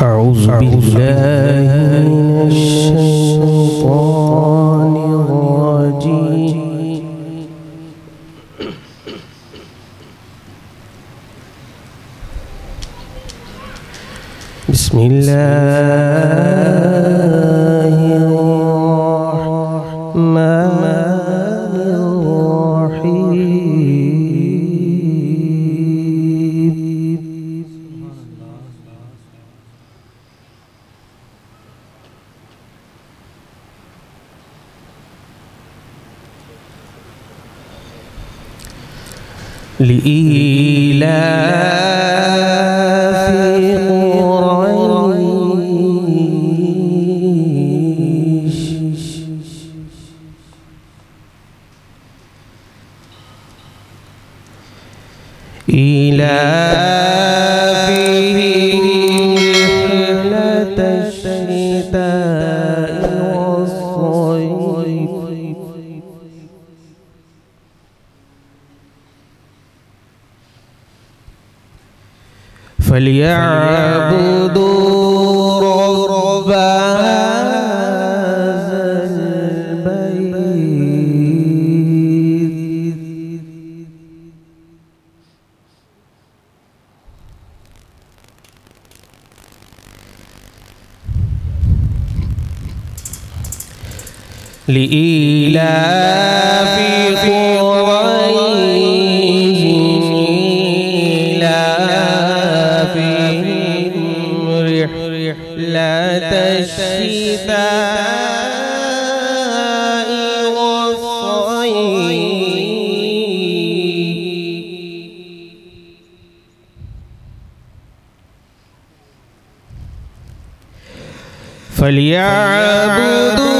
أعوذ بالله من الشيطان الرجيم. بسم الله الرحمن الرحيم. لإيلاف قريش إيلافهم رحلة الشتاء والصيف فليعبدوا رب هذا البيت لإيلاف قريش إيلافهم رحلة الشتاء والصيف فليعبدوا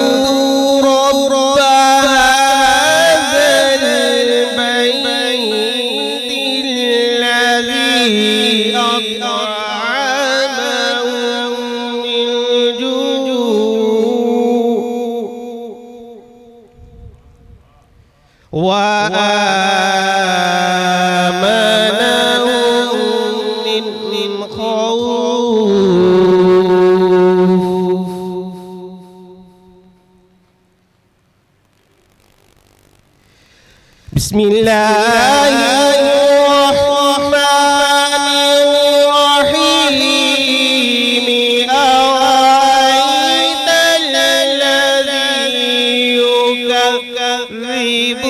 وآمنهم من خوف. بسم الله الرحمن الرحيم. أرأيت الذي يكذب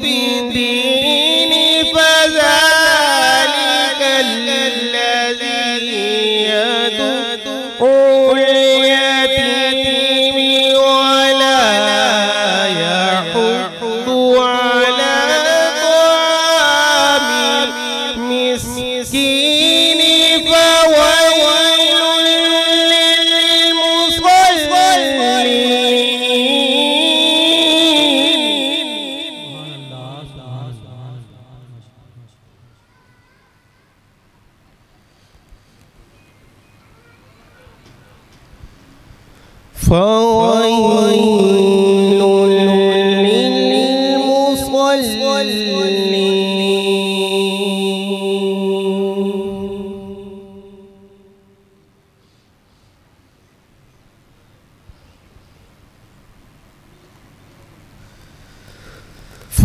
بالدين فذلك الذي يدعو اليتيم ولا يحض على طعام المسكين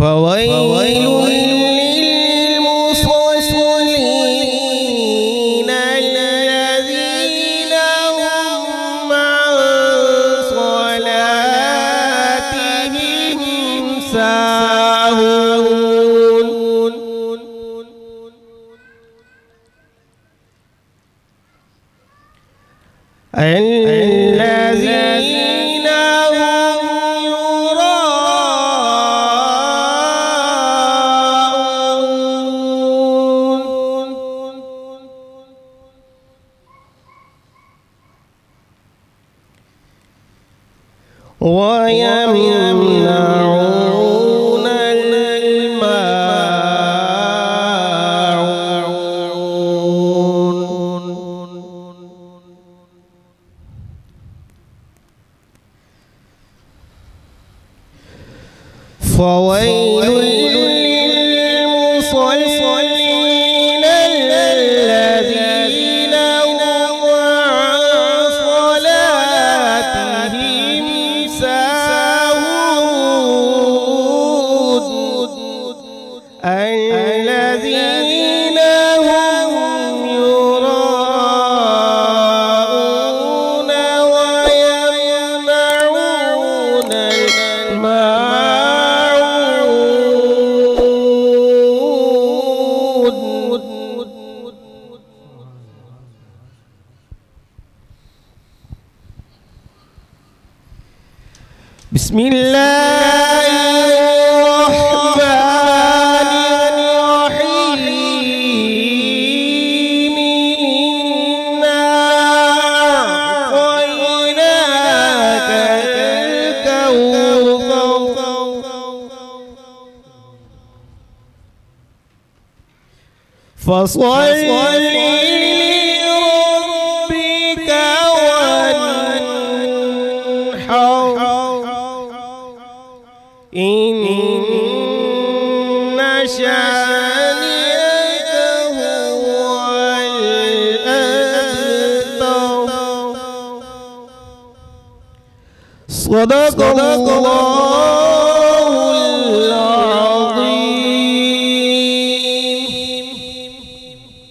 فويل فويل للمصلين الذين هم عن صلاتهم ساهون. الذين هم ويمنعون الماعون. فويل للمصلين الذين هم بسم الله الرحمن الرحيم إنا أعطيناك الكوثر فصل لربك وانحر إن شانئك هو الأبتر. صدق الله